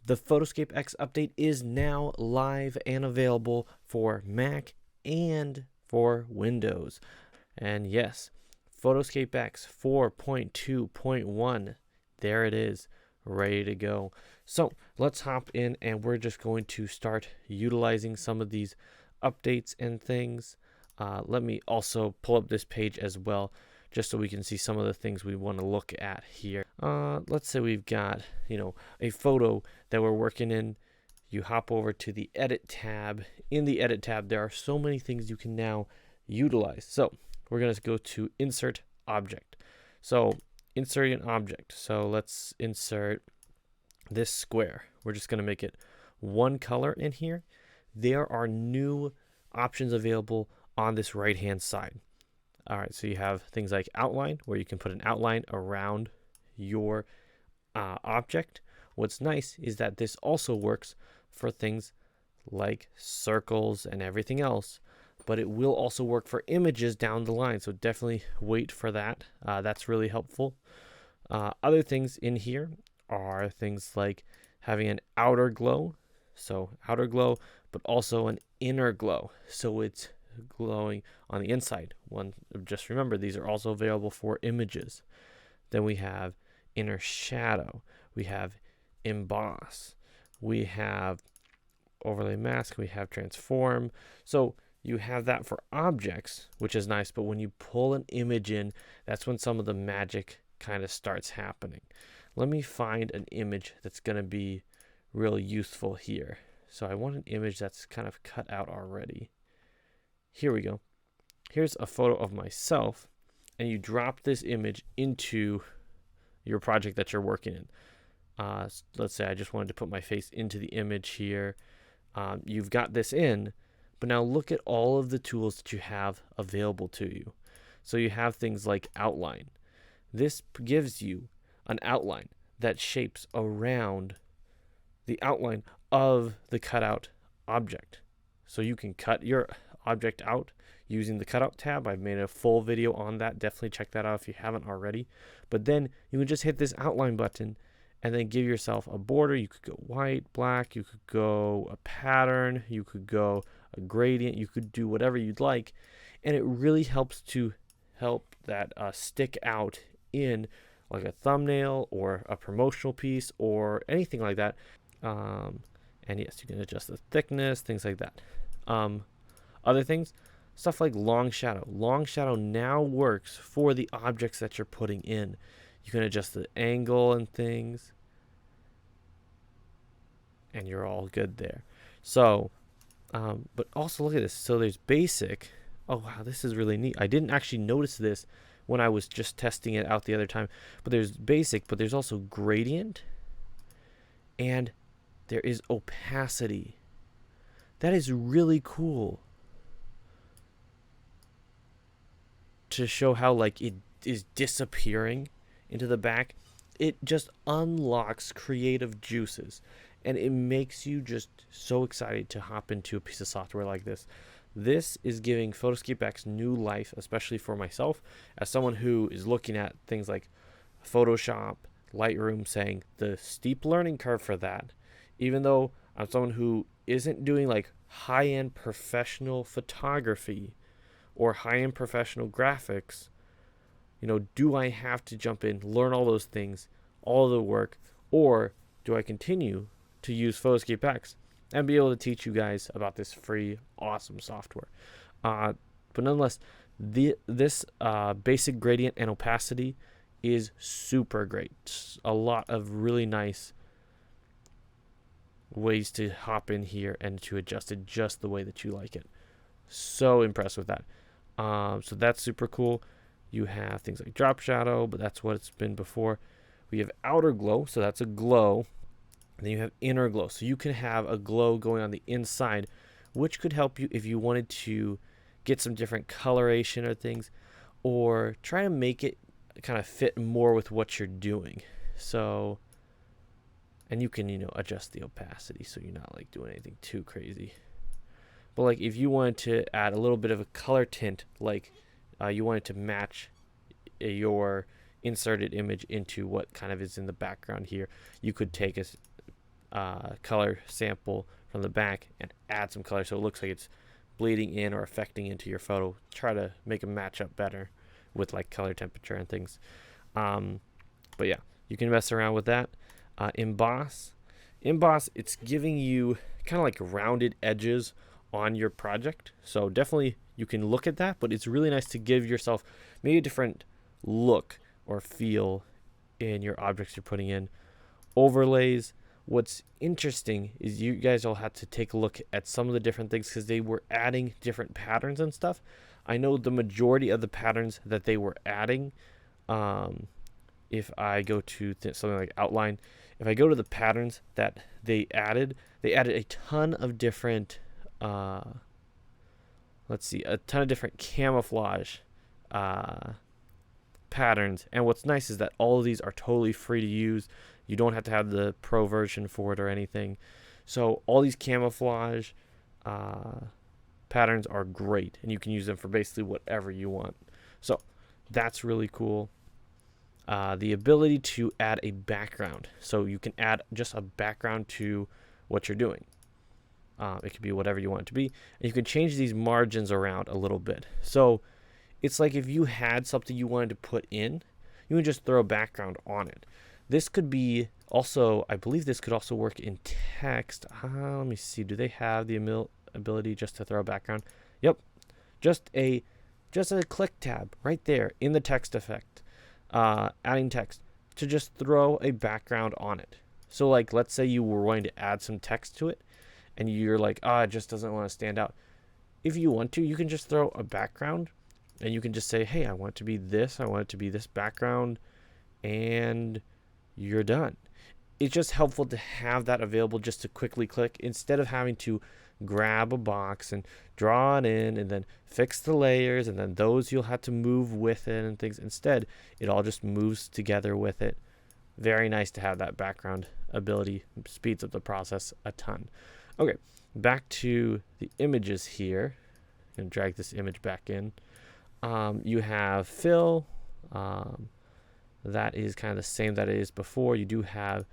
The PhotoScape X update is now live and available for Mac and for Windows. And yes, PhotoScape X 4.2.1, there it is, ready to go. So let's hop in and we're just going to start utilizing some of these updates and things. Let me also pull up this page as well, just so we can see some of the things we want to look at here. Let's say we've got, a photo that we're working in. You hop over to the Edit tab. In the Edit tab, there are so many things you can now utilize. So we're going to go to Insert Object. So insert an object. So let's insert this square. We're just going to make it one color in here. There are new options available on this right hand side. All right, so you have things like outline, where you can put an outline around your object. What's nice is that this also works for things like circles and everything else, but it will also work for images down the line, so definitely wait for that. That's really helpful. Other things in here are things like having an outer glow, so outer glow, but also an inner glow, so it's glowing on the inside. Just remember, these are also available for images. Then we have inner shadow, we have emboss, we have overlay mask, we have transform. So you have that for objects, which is nice, but when you pull an image in, that's when some of the magic kind of starts happening. Let me find an image that's going to be really useful here. So I want an image that's kind of cut out already. Here we go. Here's a photo of myself, and you drop this image into your project that you're working in. Let's say I just wanted to put my face into the image here. You've got this in, but now look at all of the tools that you have available to you. So you have things like outline. This gives you an outline that shapes around the outline of the cutout object. So you can cut your object out using the cutout tab. I've made a full video on that. Definitely check that out if you haven't already. But then you can just hit this outline button and then give yourself a border. You could go white, black, you could go a pattern, you could go a gradient, you could do whatever you'd like. And it really helps to help that stick out in like a thumbnail or a promotional piece or anything like that. And yes, you can adjust the thickness, things like that. Other things, stuff like long shadow. Long shadow now works for the objects that you're putting in. You can adjust the angle and things, and you're all good there. So, but also look at this. So there's basic. Oh wow, this is really neat. I didn't actually notice this when I was just testing it out the other time. But there's basic, but there's also gradient, and there is opacity. That is really cool to show how like it is disappearing into the back. It just unlocks creative juices, and it makes you just so excited to hop into a piece of software like this. This is giving PhotoScape X new life, especially for myself as someone who is looking at things like Photoshop, Lightroom, saying the steep learning curve for that. Even though I'm someone who isn't doing like high-end professional photography or high-end professional graphics, do I have to jump in, learn all those things, all the work, or do I continue to use PhotoScape X and be able to teach you guys about this free, awesome software? But nonetheless, this basic gradient and opacity is super great. A lot of really nice ways to hop in here and to adjust it just the way that you like it. So impressed with that. So that's super cool. You have things like drop shadow, but that's what it's been before. We have outer glow, so that's a glow. And then you have inner glow. So you can have a glow going on the inside, which could help you if you wanted to get some different coloration or things, or try to make it kind of fit more with what you're doing. So, and you can, adjust the opacity so you're not like doing anything too crazy. But like if you wanted to add a little bit of a color tint, like you wanted to match your inserted image into what kind of is in the background here, you could take a color sample from the back and add some color so it looks like it's bleeding in or affecting into your photo. Try to make them match up better with like color temperature and things. But yeah, you can mess around with that. Emboss, it's giving you kind of like rounded edges on your project. So definitely you can look at that, but it's really nice to give yourself maybe a different look or feel in your objects you're putting in. Overlays, what's interesting is you guys all had to take a look at some of the different things because they were adding different patterns and stuff. I know the majority of the patterns that they were adding, if I go to something like outline, if I go to the patterns that they added a ton of different, let's see, a ton of different camouflage patterns. And what's nice is that all of these are totally free to use. You don't have to have the pro version for it or anything. So all these camouflage patterns are great, and you can use them for basically whatever you want. So that's really cool. The ability to add a background. So you can add just a background to what you're doing. It could be whatever you want it to be. And you can change these margins around a little bit. So it's like if you had something you wanted to put in, you would just throw a background on it. This could be also, I believe this could also work in text. Let me see. Do they have the ability just to throw a background? Yep. Just a click tab right there in the text effect. Adding text to just throw a background on it. So like, let's say you were wanting to add some text to it and you're like, it just doesn't want to stand out. If you want to, you can just throw a background and you can just say, hey, I want it to be this. I want it to be this background, and you're done. It's just helpful to have that available just to quickly click instead of having to grab a box and draw it in and then fix the layers, and then those you'll have to move with it and things. Instead, it all just moves together with it. Very nice to have that background ability. Speeds up the process a ton. Okay, back to the images here. I'm going to drag this image back in. You have fill. That is kind of the same that it is before. You do have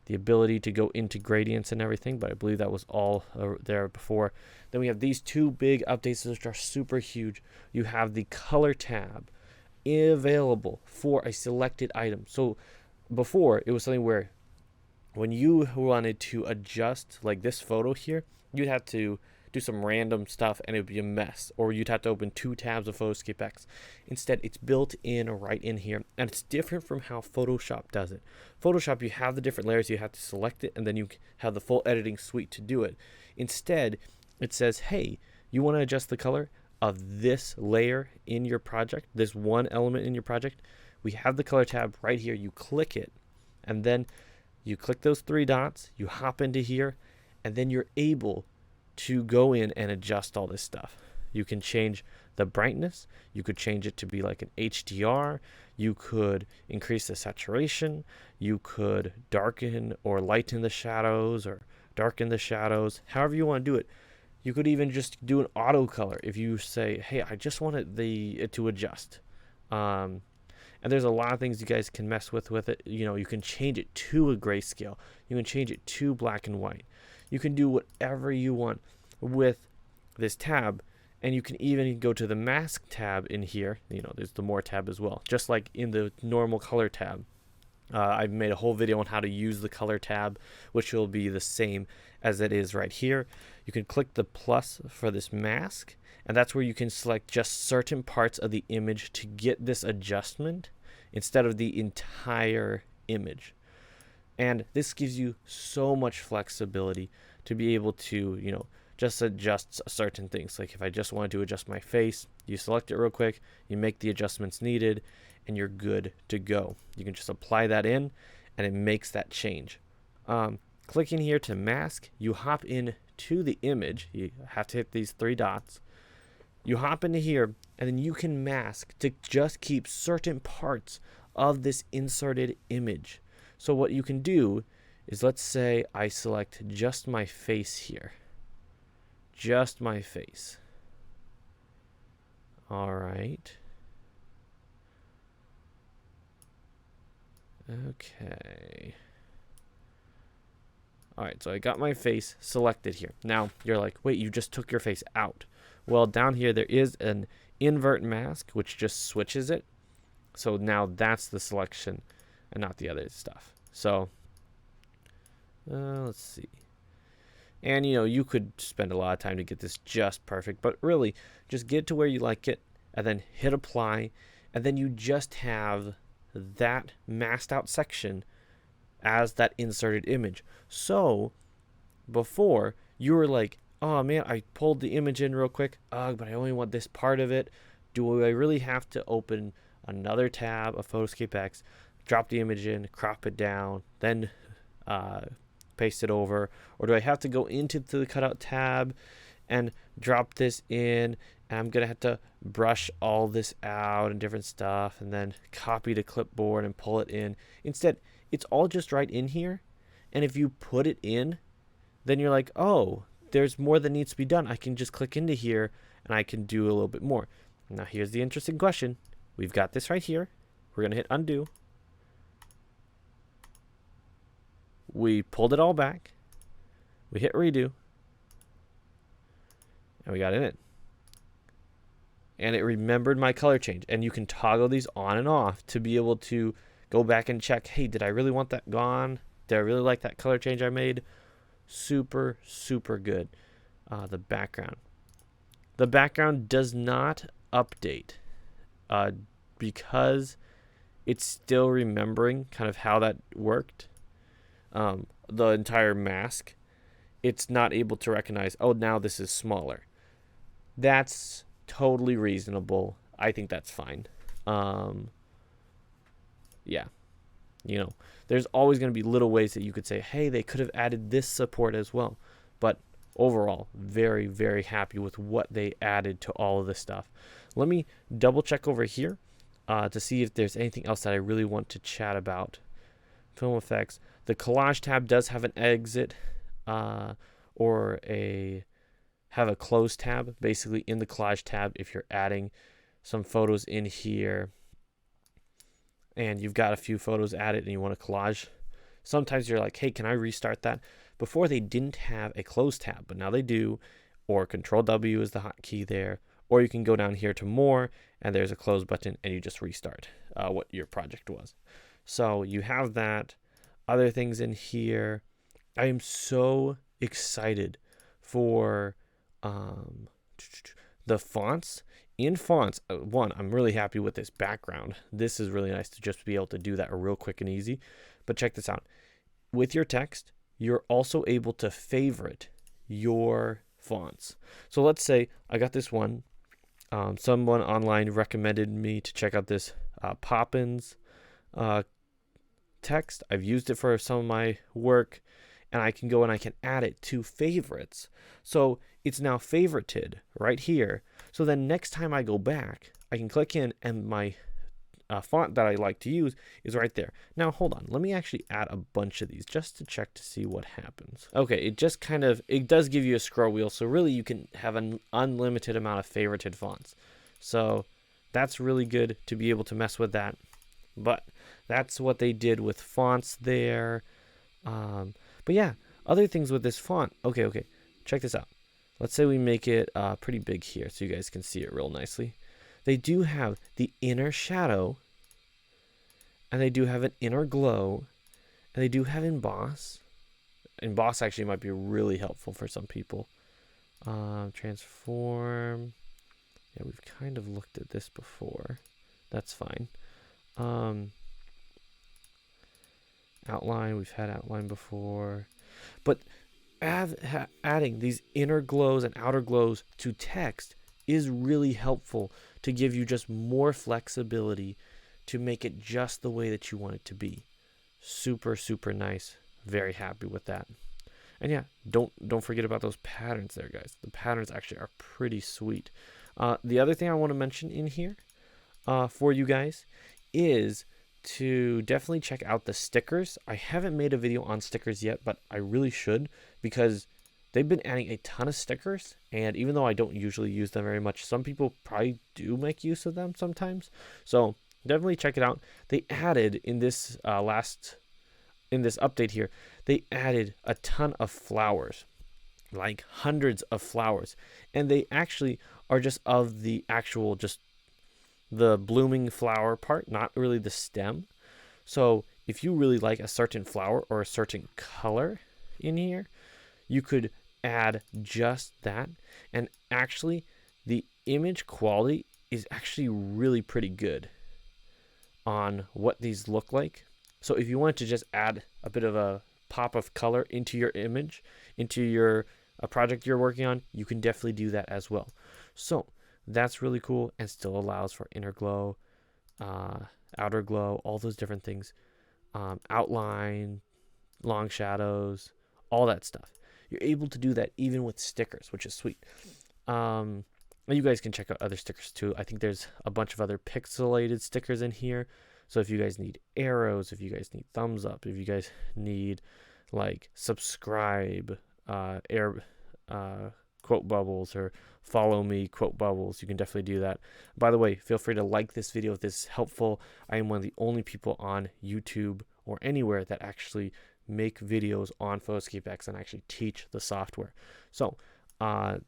the ability to go into gradients and everything, but I believe that was all there before. Then we have these two big updates which are super huge. You have the color tab available for a selected item. So before, it was something where when you wanted to adjust like this photo here, you'd have to do some random stuff and it would be a mess, or you'd have to open 2 tabs of PhotoScape X. Instead, it's built in right in here, and it's different from how Photoshop does it. Photoshop, you have the different layers, you have to select it, and then you have the full editing suite to do it. Instead, it says, hey, you want to adjust the color of this layer in your project, this one element in your project. We have the color tab right here. You click it, and then you click those 3 dots, you hop into here, and then you're able to go in and adjust all this stuff. You can change the brightness. You could change it to be like an HDR. You could increase the saturation. You could darken or lighten the shadows or darken the shadows, however you want to do it. You could even just do an auto color if you say, hey, I just wanted it to adjust. And there's a lot of things you guys can mess with it. You know, you can change it to a grayscale. You can change it to black and white. You can do whatever you want with this tab, and you can even go to the mask tab in here. You know, there's the more tab as well, just like in the normal color tab. I've made a whole video on how to use the color tab, which will be the same as it is right here. You can click the plus for this mask, and that's where you can select just certain parts of the image to get this adjustment instead of the entire image. And this gives you so much flexibility to be able to, you know, just adjust certain things. Like if I just wanted to adjust my face, you select it real quick, you make the adjustments needed, and you're good to go. You can just apply that in, and it makes that change. Clicking here to mask, you hop in to the image. You have to hit these 3 dots. You hop into here, and then you can mask to just keep certain parts of this inserted image. So what you can do is, let's say I select just my face here. Just my face. All right. Okay. All right, so I got my face selected here. Now you're like, wait, you just took your face out. Well, down here there is an invert mask, which just switches it. So now that's the selection and not the other stuff. So let's see. And you could spend a lot of time to get this just perfect, but really just get to where you like it and then hit apply. And then you just have that masked out section as that inserted image. So before you were like, oh man, I pulled the image in real quick, but I only want this part of it. Do I really have to open another tab of PhotoScape X, drop the image in, crop it down, then paste it over? Or do I have to go into the cutout tab and drop this in, and I'm gonna have to brush all this out and different stuff and then copy to clipboard and pull it in? Instead, it's all just right in here. And if you put it in, then you're like, oh, there's more that needs to be done. I can just click into here and I can do a little bit more. Now here's the interesting question. We've got this right here. We're gonna hit undo. We pulled it all back. We hit redo. And we got it in. And it remembered my color change. And you can toggle these on and off to be able to go back and check, hey, did I really want that gone? Did I really like that color change I made? Super, super good. The background. The background does not update because it's still remembering kind of how that worked. The entire mask, it's not able to recognize, oh, now this is smaller. That's totally reasonable. I think that's fine. Yeah. There's always going to be little ways that you could say, hey, they could have added this support as well. But overall, very, very happy with what they added to all of this stuff. Let me double check over here to see if there's anything else that I really want to chat about. Film effects. The collage tab does have an exit or have a close tab. Basically, in the collage tab, if you're adding some photos in here and you've got a few photos added and you want to collage, sometimes you're like, hey, can I restart that? Before they didn't have a close tab, but now they do. Or Control W is the hotkey there. Or you can go down here to more and there's a close button and you just restart what your project was. So you have that. Other things in here. I am so excited for the fonts. In fonts, one, I'm really happy with this background. This is really nice to just be able to do that real quick and easy. But check this out. With your text, you're also able to favorite your fonts. So let's say I got this one. Someone online recommended me to check out this Poppins text. I've used it for some of my work, and I can go and I can add it to favorites. So it's now favorited right here. So then next time I go back, I can click in and my font that I like to use is right there. Now hold on, let me actually add a bunch of these just to check to see what happens. Okay, it does give you a scroll wheel, so really you can have an unlimited amount of favorited fonts. So that's really good to be able to mess with that. But that's what they did with fonts there. But yeah, other things with this font. Okay, check this out. Let's say we make it pretty big here so you guys can see it real nicely. They do have the inner shadow, and they do have an inner glow, and they do have emboss. Emboss actually might be really helpful for some people. Transform. Yeah, we've kind of looked at this before. That's fine. Outline, we've had outline before. But adding these inner glows and outer glows to text is really helpful to give you just more flexibility to make it just the way that you want it to be. Super, super nice. Very happy with that. And yeah, don't forget about those patterns there, guys. The patterns actually are pretty sweet. The other thing I want to mention in here for you guys is to definitely check out the stickers. I haven't made a video on stickers yet, but I really should, because they've been adding a ton of stickers, and even though I don't usually use them very much, some people probably do make use of them sometimes. So definitely check it out. They added in this update here, they added a ton of flowers, like hundreds of flowers, and they actually are just of the actual, just the blooming flower part, not really the stem. So if you really like a certain flower or a certain color in here, you could add just that. And actually, the image quality is actually really pretty good on what these look like. So if you wanted to just add a bit of a pop of color into your image, into your a project you're working on, you can definitely do that as well. So that's really cool, and still allows for inner glow, outer glow, all those different things, outline, long shadows, all that stuff. You're able to do that even with stickers, which is sweet. You guys can check out other stickers too. I think there's a bunch of other pixelated stickers in here. So if you guys need arrows, if you guys need thumbs up, if you guys need like subscribe, quote bubbles, or follow me quote bubbles, you can definitely do that. By the way, feel free to like this video if this is helpful. I am one of the only people on YouTube or anywhere that actually make videos on PhotoScape X and actually teach the software. So, and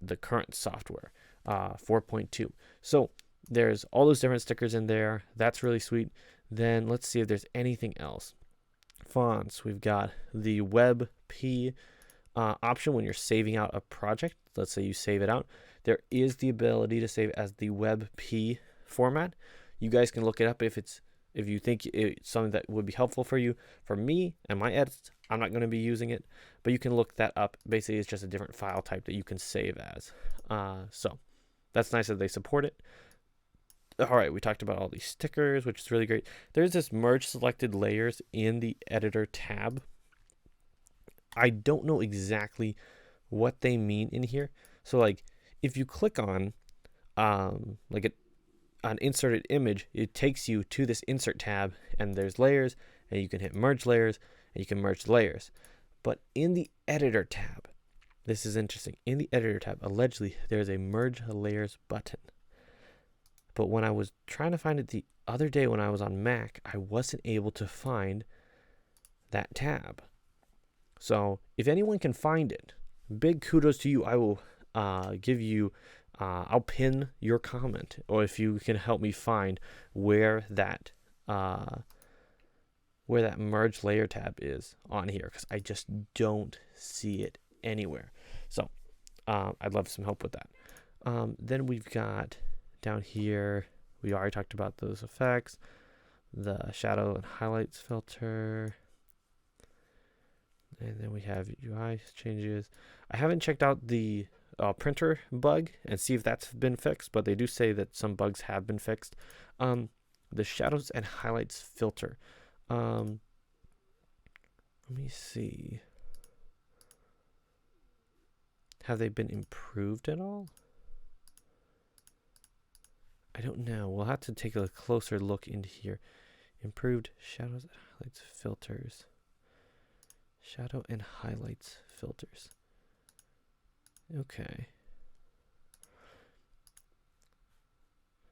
the current software, 4.2. So there's all those different stickers in there. That's really sweet. Then let's see if there's anything else. Fonts, we've got the WebP option when you're saving out a project. Let's say you save it out. There is the ability to save as the WebP format. You guys can look it up if you think it's something that would be helpful for you. For me and my edits, I'm not going to be using it, but you can look that up. Basically, it's just a different file type that you can save as. So that's nice that they support it. All right, we talked about all these stickers, which is really great. There's this merge selected layers in the editor tab. I don't know exactly what they mean in here. So like if you click on like an inserted image, it takes you to this insert tab, and there's layers, and you can hit merge layers, and you can merge layers. But in the editor tab, this is interesting. In the editor tab, allegedly, there's a merge layers button. But when I was trying to find it the other day when I was on Mac, I wasn't able to find that tab. So if anyone can find it, big kudos to you. I will give you, I'll pin your comment, or if you can help me find where that merge layer tab is on here, because I just don't see it anywhere. So I'd love some help with that. Then we've got down here, we already talked about those effects, the shadow and highlights filter. And then we have UI changes. I haven't checked out the printer bug and see if that's been fixed, but they do say that some bugs have been fixed. The shadows and highlights filter. Let me see. Have they been improved at all? I don't know. We'll have to take a closer look into here. Improved shadows and highlights filters. Shadow and highlights filters. Okay.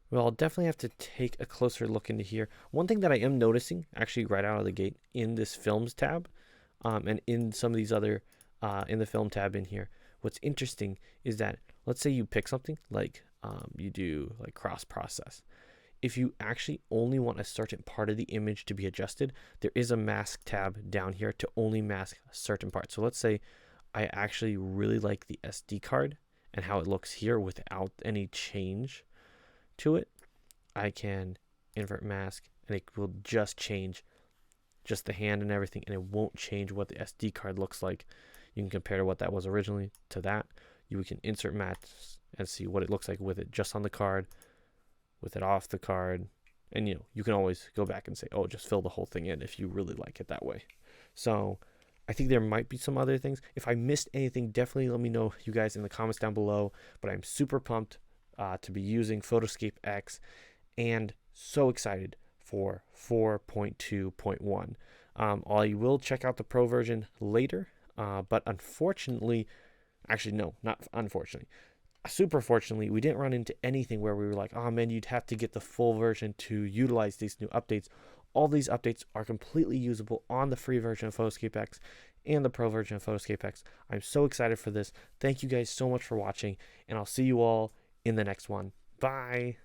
Well, I'll definitely have to take a closer look into here. One thing that I am noticing, actually right out of the gate, in this Films tab, and in some of these other, in the Film tab in here, what's interesting is that, let's say you pick something, like you do like cross-process. If you actually only want a certain part of the image to be adjusted, there is a mask tab down here to only mask a certain part. So let's say I actually really like the SD card and how it looks here without any change to it. I can invert mask, and it will just change just the hand and everything, and it won't change what the SD card looks like. You can compare what that was originally to that. You can insert mask and see what it looks like with it just on the card, with it off the card. And you can always go back and say, oh, just fill the whole thing in if you really like it that way. So I think there might be some other things. If I missed anything, definitely let me know, you guys, in the comments down below. But I'm super pumped to be using PhotoScape X, and so excited for 4.2.1. I will check out the Pro version later, but unfortunately, actually no, not unfortunately, super fortunately, we didn't run into anything where we were like, oh man, you'd have to get the full version to utilize these new updates. all these updates are completely usable on the free version of PhotoScape X and the pro version of PhotoScape X. I'm so excited for this. Thank you guys so much for watching, and I'll see you all in the next one. Bye.